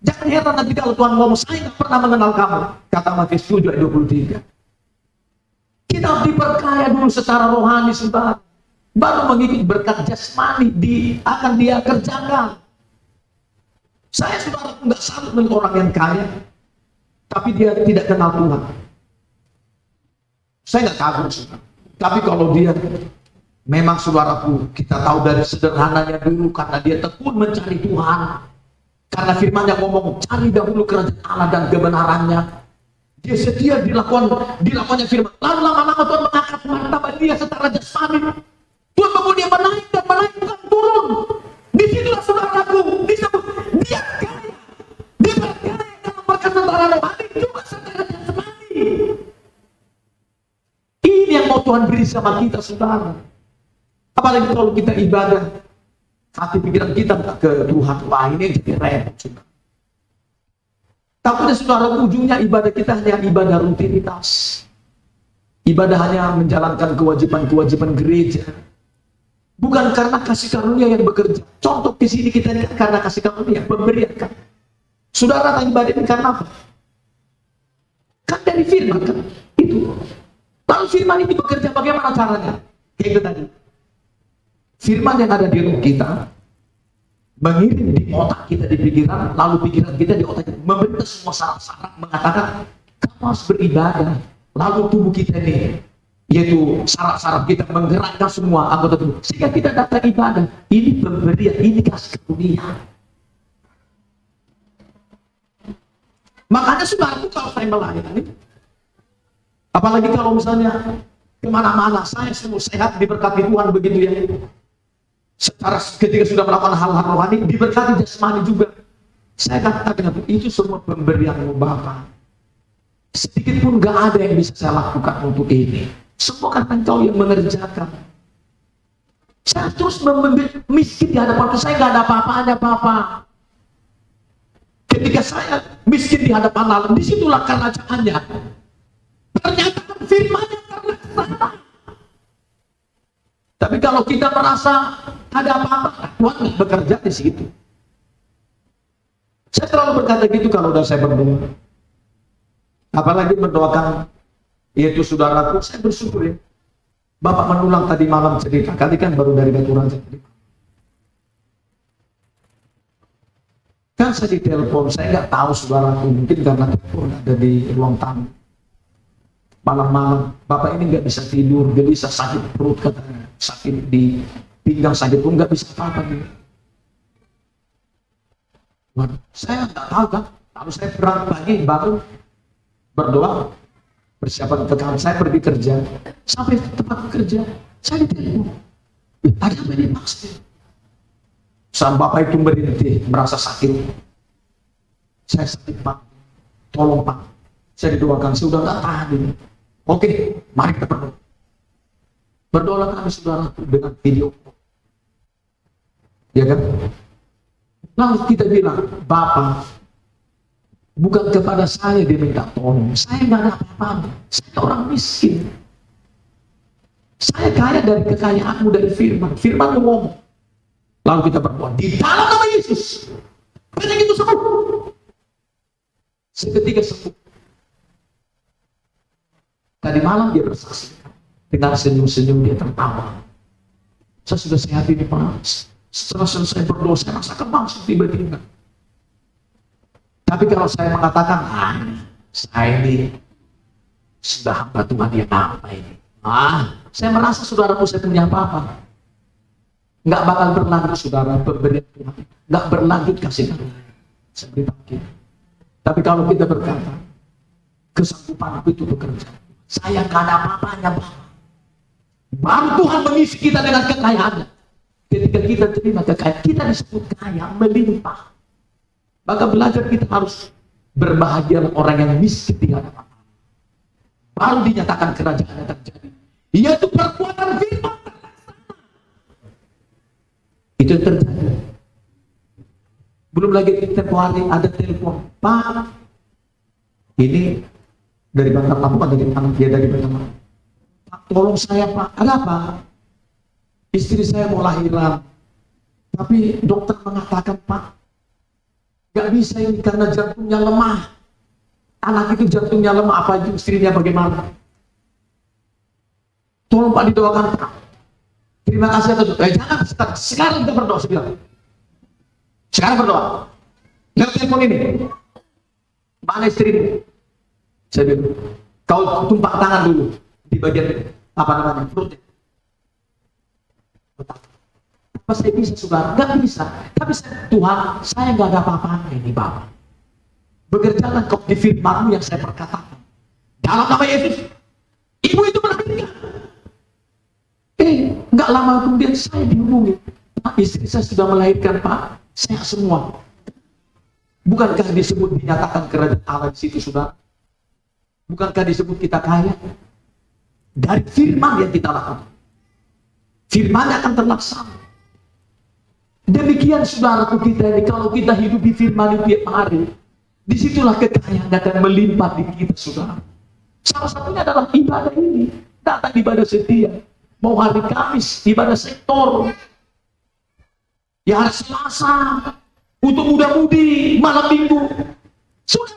Jangan heran nanti kalau Tuhan ngomong, saya nggak pernah mengenal kamu. Kata Matius 7 ayat 23. Kita harus diperkaya dulu secara rohani, saudara. Baru mengikuti berkat jasmani akan dia kerjakan. Saya saudara nggak salut dengan orang yang kaya, tapi dia tidak kenal Tuhan. Saya nggak kagum, saudara. Tapi kalau dia memang saudaraku, kita tahu dari sederhananya dulu, karena dia tekun mencari Tuhan. Karena firman yang ngomong, cari dahulu kerajaan Allah dan kebenarannya. Dia setia dilakukannya firman. Lalu lama-lama Tuhan mengangkat martabat dia secara jasmani. Tuhan membuat dia menaik dan menaik, bukan turun. Disitulah saudaraku, disebut dia kaya. Dia berkaya dalam berkat secara rohani juga secara jasmani. Ini yang mau Tuhan beri sama kita, saudara. Apalagi kalau kita ibadah, hati pikiran kita ke Tuhan, wah ini jadi repot, saudara. Takutnya saudara, ujungnya ibadah kita hanya ibadah rutinitas. Ibadah hanya menjalankan kewajiban-kewajiban gereja. Bukan karena kasih karunia yang bekerja. Contoh di sini kita lihat karena kasih karunia pemberian kan. Saudara tak ibadah ini karena apa? Kan dari firman kan. Itu. Lalu firman ini bekerja bagaimana caranya? Kayak itu tadi. Firman yang ada di roh kita mengirim di otak kita, di pikiran, lalu pikiran kita di otak kita membentuk semua saraf-saraf mengatakan kamu harus beribadah. Lalu tubuh kita ini, yaitu saraf-saraf kita menggerakkan semua anggota tubuh sehingga kita datang ibadah. Ini pemberian, ini kasih karunia. Makanya saudaraku, kalau saya melayani, apalagi kalau misalnya kemana-mana saya semua sehat diberkati Tuhan begitu ya. Secara ketika sudah melakukan hal-hal rohani diberkati jasmani juga. Saya katakan itu semua pemberianmu Bapa. Sedikit pun gak ada yang bisa saya lakukan untuk ini. Semua karena Engkau yang mengerjakan. Saya terus miskin di hadapan Tuhan. Saya gak ada apa-apanya Bapa. Ketika saya miskin di hadapan Allah, disitulah kerajaannya. Ternyata firman-Nya terlaksana. Tapi kalau kita merasa ada apa-apa, Tuhan bekerja di situ. Saya selalu berkata gitu kalau udah saya berdoa. Apalagi mendoakan, yaitu saudaraku, saya bersyukur ya. Bapak mengulang tadi malam cerita, tadi kan baru dari Batu Raja tadi. Kan saya ditelepon, saya nggak tahu saudaraku, mungkin karena telepon ada di ruang tamu. Malam-malam, Bapak ini nggak bisa tidur, gelisah, sakit perut katanya, sakit di pinggang, sakit pun nggak bisa apa-apa gitu. Waduh, saya nggak tahu kan. Lalu saya berangkat pagi, bangun, berdoa, persiapan ke kantor, saya pergi kerja. Sampai tempat kerja, saya ditelepon. Ada apa ini maksudnya? Sang Bapak itu berhenti, merasa sakit. Saya sakit Pak, tolong Pak. Saya didoakan, saya udah nggak tahan ini. Oke, mari kita berdoa. Berdoa kami saudara dengan video. Ya kan? Lalu kita bilang, Bapak, bukan kepada saya dia minta tolong. Saya nggak ada apa-apa. Saya orang miskin. Saya kaya dari kekayaanmu, dari firman. Firman ngomong. Lalu kita berdoa di dalam nama Yesus. Penyakit itu sembuh. Seketika sembuh. Tadi malam dia bersaksi. Dengan senyum-senyum dia tertawa. Saya sudah sehat ini Pak. Setelah selesai berdoa, saya rasakan langsung tiba-tiba. Tapi kalau saya mengatakan, saya ini sudah hamba Tuhan yang apa ini? Saya merasa saudaraku saya punya apa-apa. Nggak bakal berlanjut saudara pemberian Tuhan. Nggak berlanjut kasih karunia. Saya beritahu kita. Tapi kalau kita berkata, kesanggupanku itu bekerja. Saya nggak ada apa-apanya Bapak. Baru Tuhan mengisi kita dengan kekayaannya. Ketika kita terima kekayaan, kita disebut kaya, melimpah. Maka belajar kita harus berbahagia orang yang miskin di hadapan Allah. Baru dinyatakan kerajaannya terjadi. Yaitu perbuatan firman terlaksana. Itu yang terjadi. Belum lagi tempoh hari ada telepon, Pak, ini dari Batam, bukan dari tangan dia, dari Batam. Pak, tolong saya Pak, ada apa? Istri saya mau lahiran, tapi dokter mengatakan Pak, gak bisa ini karena jantungnya lemah. Anak itu jantungnya lemah, apa itu istrinya bagaimana? Tolong Pak didoakan Pak. Terima kasih atas jangan sekarang kita berdoa, saya bilang. Sekarang berdoa. Lihat telepon ini. Mana istrimu? Saya bilang, kau tumpah tangan dulu di bagian apa namanya perutnya. Apa saya bisa saudara? Gak bisa. Tapi Tuhan, saya gak ada apa-apa ini Bapak. Bekerjalah kau di firman-Mu yang saya perkatakan. Dalam nama Yesus, ibu itu melahirkan. Nggak lama kemudian saya dihubungi. Pak, istri saya sudah melahirkan Pak. Sehat semua. Bukankah disebut dinyatakan kerajaan Allah di situ Saudara? Bukankah disebut kita kaya? Dari firman yang kita lakukan. Firman akan terlaksana. Demikian saudaraku kita ini, kalau kita hidup di firman itu tiap hari, disitulah kekayaan akan melimpah di kita saudara. Salah satunya adalah ibadah ini. Datang ibadah setia. Mau hari Kamis, ibadah sektor. Ya hari Selasa, untuk muda-mudi, malam minggu. Sudah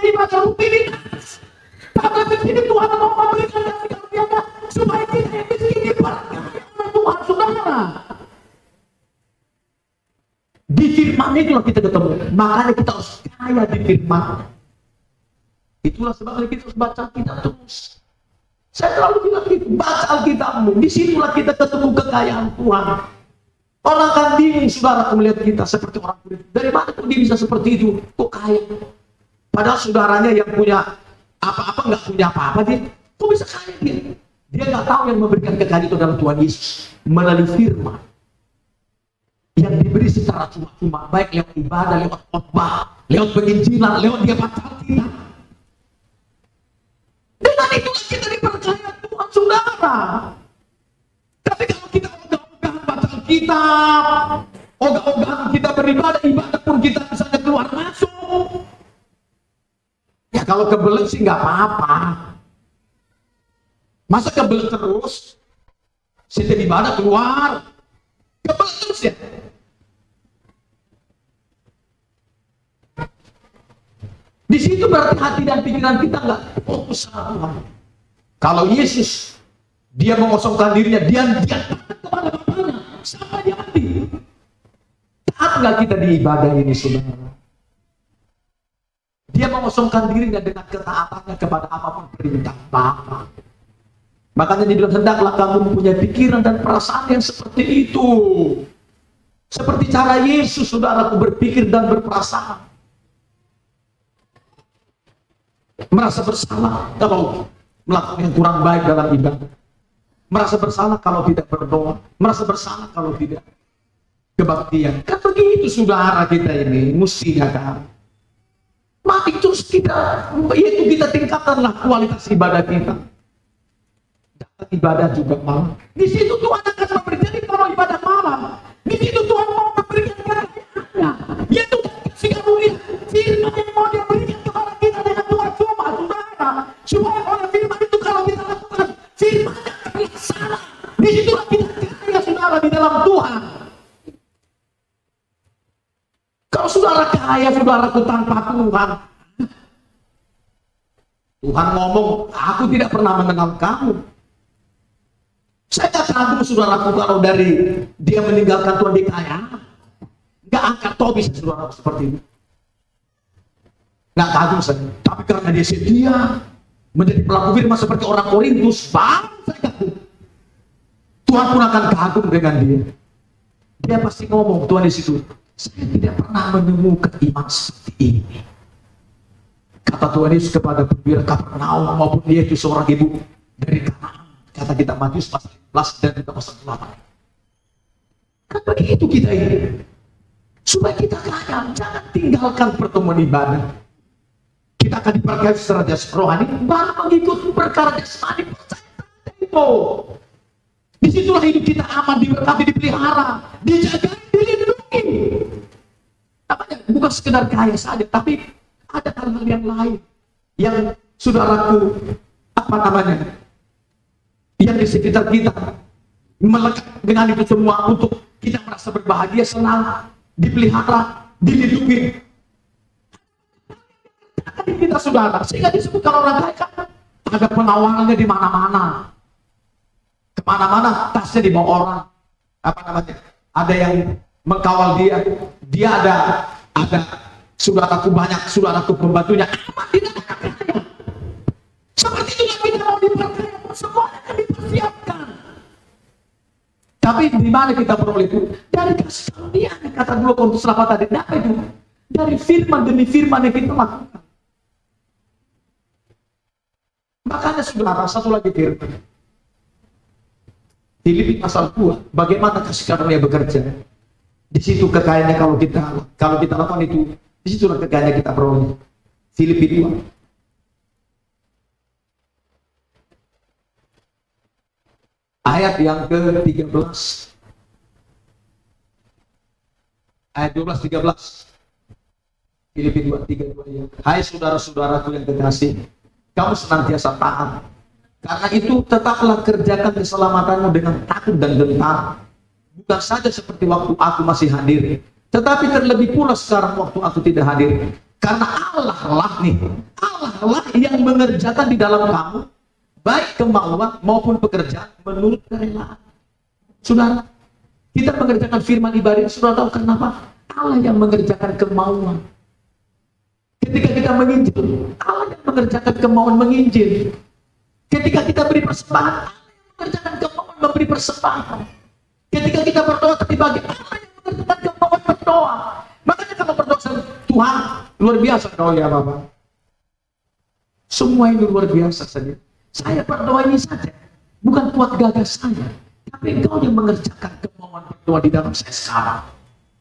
ibadah rutinitas. Karena di sini Tuhan mau memberikan kasih karunia supaya kita yang miskin diberkati oleh Tuhan saudara. Di firman itulah kita ketemu. Makanya kita harus kaya di firman. Itulah sebabnya kita harus baca Alkitab terus. Saya selalu bilang gitu, baca Alkitabmu. Disitulah kita ketemu kekayaan Tuhan. Orang kan bingung saudara melihat kita seperti orang kulit. Dari mana kok dia bisa seperti itu? Kok kaya? Padahal saudaranya yang punya apa-apa nggak punya apa-apa dia. Kok bisa kaya dia? Dia nggak tahu yang memberikan kekayaan itu adalah Tuhan Yesus melalui firman yang diberi secara cuma-cuma, baik lewat ibadah, lewat khotbah, lewat penginjilan, lewat dia baca Alkitab. Dengan itulah kita dipercaya Tuhan saudara. Tapi kalau kita ogah-ogahan baca Alkitab, ogah-ogahan kita beribadah, ibadah pun kita misalnya keluar masuk. Ya kalau kebelet sih nggak apa-apa. Masa kebelet terus? Setiap ibadah keluar, kebelet terus ya. Di situ berarti hati dan pikiran kita nggak fokus sama Tuhan. Kalau Yesus, dia mengosongkan dirinya, dia taat kepada Bapaknya sampai dia mati. Taat nggak kita di ibadah ini, saudara? Dia mengosongkan dirinya dengan ketaatannya kepada apapun perintah Bapa. Makanya dibilang hendaklah kamu mempunyai pikiran dan perasaan yang seperti itu. Seperti cara Yesus, saudaraku, berpikir dan berperasaan. Merasa bersalah kalau melakukan yang kurang baik dalam ibadah. Merasa bersalah kalau tidak berdoa. Merasa bersalah kalau tidak kebaktian. Kan begitu saudara kita ini, mestinya kan. Mati terus kita, yaitu kita tingkatkanlah kualitas ibadah kita. Datang ibadah juga malam. Di situ Tuhan akan memberikan, kalau ibadah malam, di situ Tuhan mau memberikan kekayaan-Nya, yaitu kasih karunia, firman yang mau Dia berikan kepada kita dengan Tuhan cuma saudara, supaya oleh firman itu kalau kita lakukan, firman yang terlaksana. Di situlah kita kaya saudara di dalam Tuhan. Kalau saudara kaya, saudaraku tanpa Tuhan, Tuhan ngomong, aku tidak pernah mengenal kamu. Saya tak kagum saudaraku kalau dari dia meninggalkan Tuhan di kaya, nggak angkat topi saudaraku seperti ini. Nggak kagum saya, tapi karena dia setia menjadi pelaku firman seperti orang Korintus, baru saya kagum. Tuhan pun akan kagum dengan dia. Dia pasti ngomong, Tuhan di situ, saya tidak pernah menemukan iman seperti ini. Kata Tuhan Yesus kepada perwira Kapernaum maupun dia itu seorang ibu dari Kanaan. Kata kita Matius pasal 11 dan kita pasal 8. Kan begitu kita ini. Supaya kita kaya, jangan tinggalkan pertemuan ibadah. Kita akan diberkati secara jasmani rohani, baru mengikuti perkara jasmani. Percaya itu. Disitulah hidup kita aman, diberkati, dipelihara, dijaga, dilindungi. Namanya bukan sekedar kaya saja, tapi ada hal-hal yang lain yang saudaraku, apa namanya, yang di sekitar kita melekat dengan itu semua untuk kita merasa berbahagia, senang, dipelihara, dilindungi. Kita saudara, sehingga disebut kalau orang kaya kan ada pengawalnya di mana-mana, kemana-mana tasnya dibawa orang, apa namanya, ada yang mengkawal dia ada saudaraku, banyak saudaraku pembantunya. Seperti itu kita mau diperkaya, semuanya akan dipersiapkan. Tapi di mana kita peroleh itu? Dari kasih karunia, kata 2 Korintus 8 tadi. Apa itu? Dari firman demi firman yang kita lakukan. Makanya saudara, satu lagi firman. Filipi pasal 2, bagaimana kasih karunia bekerja? Di situ kekayaannya kalau kita lakukan itu, di situlah kekayaannya kita peroleh. Filipi 2. Ayat yang ke-13. Ayat 12-13. Filipi 2:3-2 ya. Hai saudara-saudaraku yang kekasih, kamu senantiasa taat. Karena itu tetaplah kerjakan keselamatanmu dengan takut dan gentar. Bukan saja seperti waktu aku masih hadir, tetapi terlebih pula sekarang waktu aku tidak hadir. Karena Allah lah yang mengerjakan di dalam kamu baik kemauan maupun pekerjaan menurut kerelaan. Saudara, kita mengerjakan firman ibadah, saudara tahu kenapa? Allah yang mengerjakan kemauan. Ketika kita menginjil, Allah yang mengerjakan kemauan menginjil. Ketika kita beri persembahan, Allah yang mengerjakan kemauan memberi persembahan. Ketika kita berdoa bagi Allah yang mengerjakan kemauan berdoa. Makanya kalau berdoa sama Tuhan, luar biasa doa ya Bapak. Semua ini luar biasa saja. Saya berdoa ini saja, bukan kuat gagah saya, tapi Engkau yang mengerjakan kemauan berdoa di dalam saya sekarang.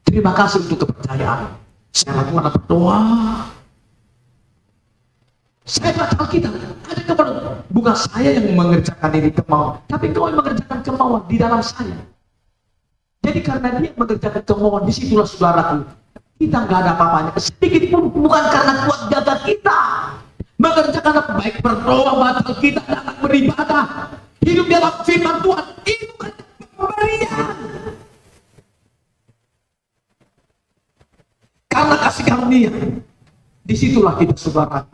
Terima kasih untuk kepercayaan. Saya lakukan berdoa. Saya baca Alkitab, ada kemauan. Bukan saya yang mengerjakan ini kemauan, tapi Engkau yang mengerjakan kemauan di dalam saya. Jadi karena Dia mengerjakan kemauan, disitulah saudaraku, kita nggak ada apa-apanya. Sedikit pun bukan karena kuat gagah kita. Mengerjakan apa? Baik berdoa, batal kita, datang beribadah, hidup dalam firman Tuhan, itu kan pemberian. Karena kasih karunia, disitulah kita saudara.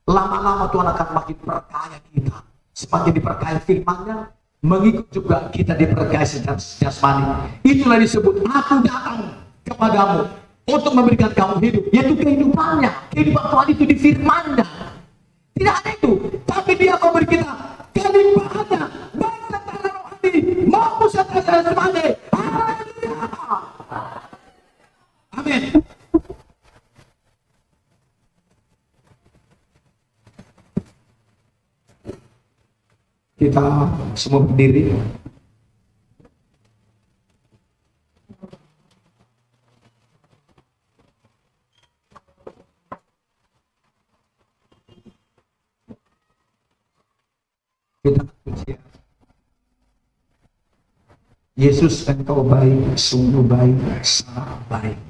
Lama-lama Tuhan akan makin perkaya kita. Semakin diperkaya firman-Nya, mengikut juga kita diperkaya secara jasmani. Itulah disebut aku datang kepadamu untuk memberikan kamu hidup, yaitu kehidupannya. Kehidupan Tuhan itu di firman-Nya. Tidak hanya itu, tapi Dia memberi kita kelimpahannya, baik secara rohani maupun secara jasmani. Haleluya. Amin. Kita semua berdiri. Kita puji Yesus, Engkau baik, sungguh baik, sangat baik.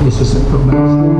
Yesus Engkau baik.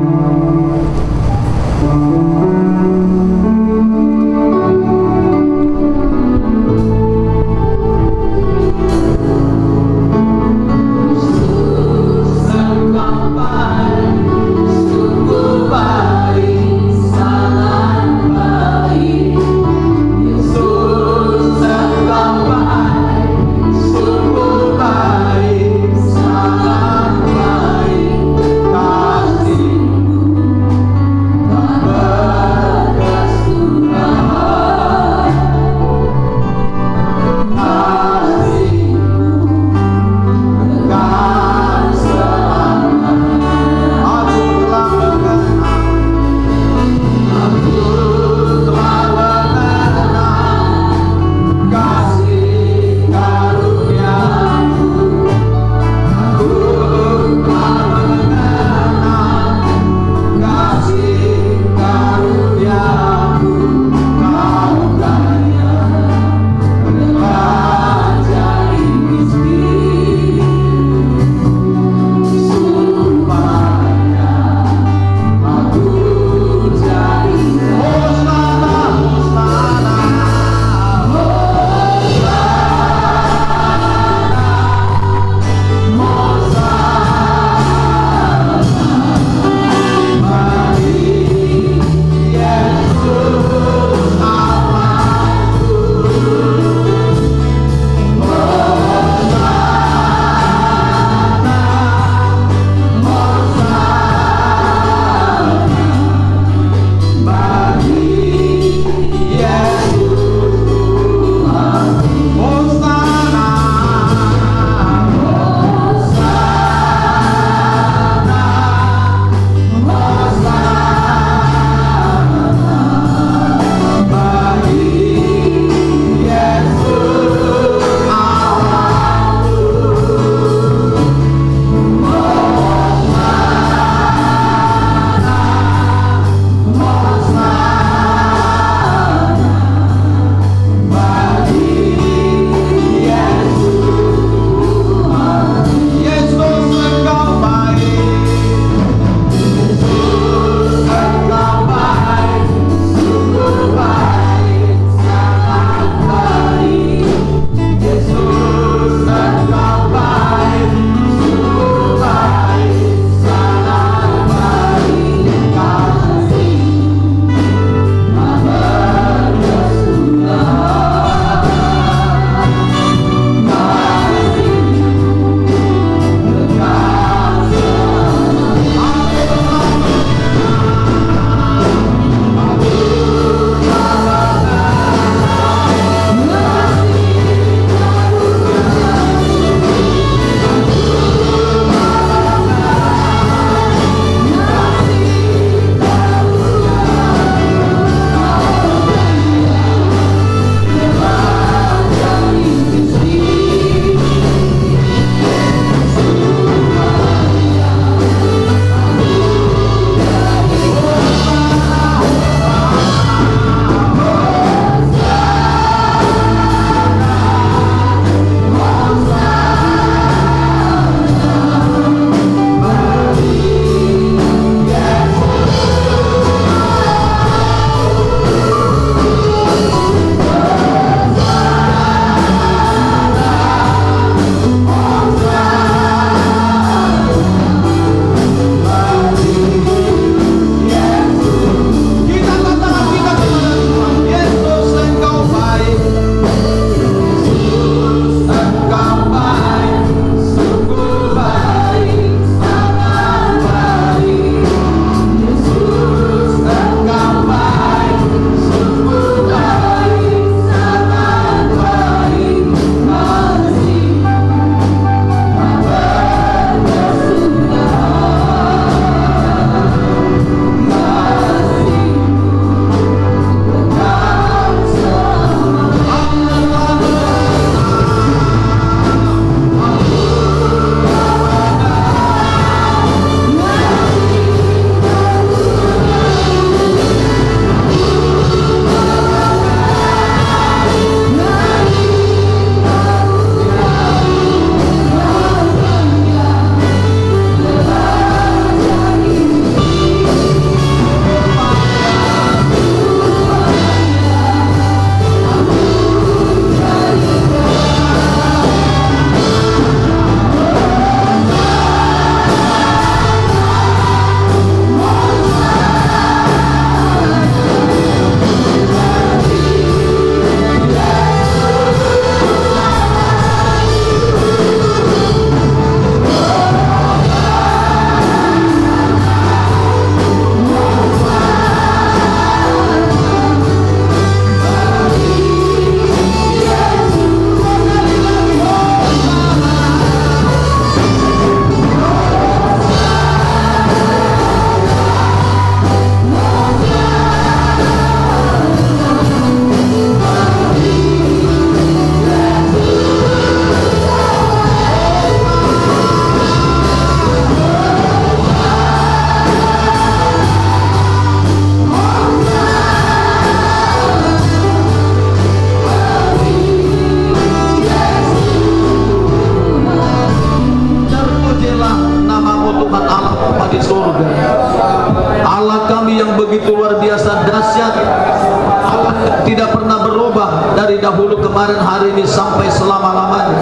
dahulu, kemarin, hari ini, sampai selama-lamanya.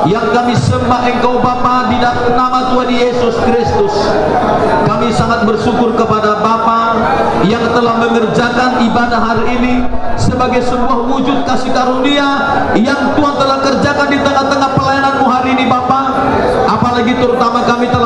Yang kami sembah Engkau Bapa di dalam nama Tuhan Yesus Kristus. Kami sangat bersyukur kepada Bapa yang telah mengerjakan ibadah hari ini sebagai sebuah wujud kasih karunia yang Tuhan telah kerjakan di tengah-tengah pelayanan-Mu hari ini Bapa. Apalagi terutama kami telah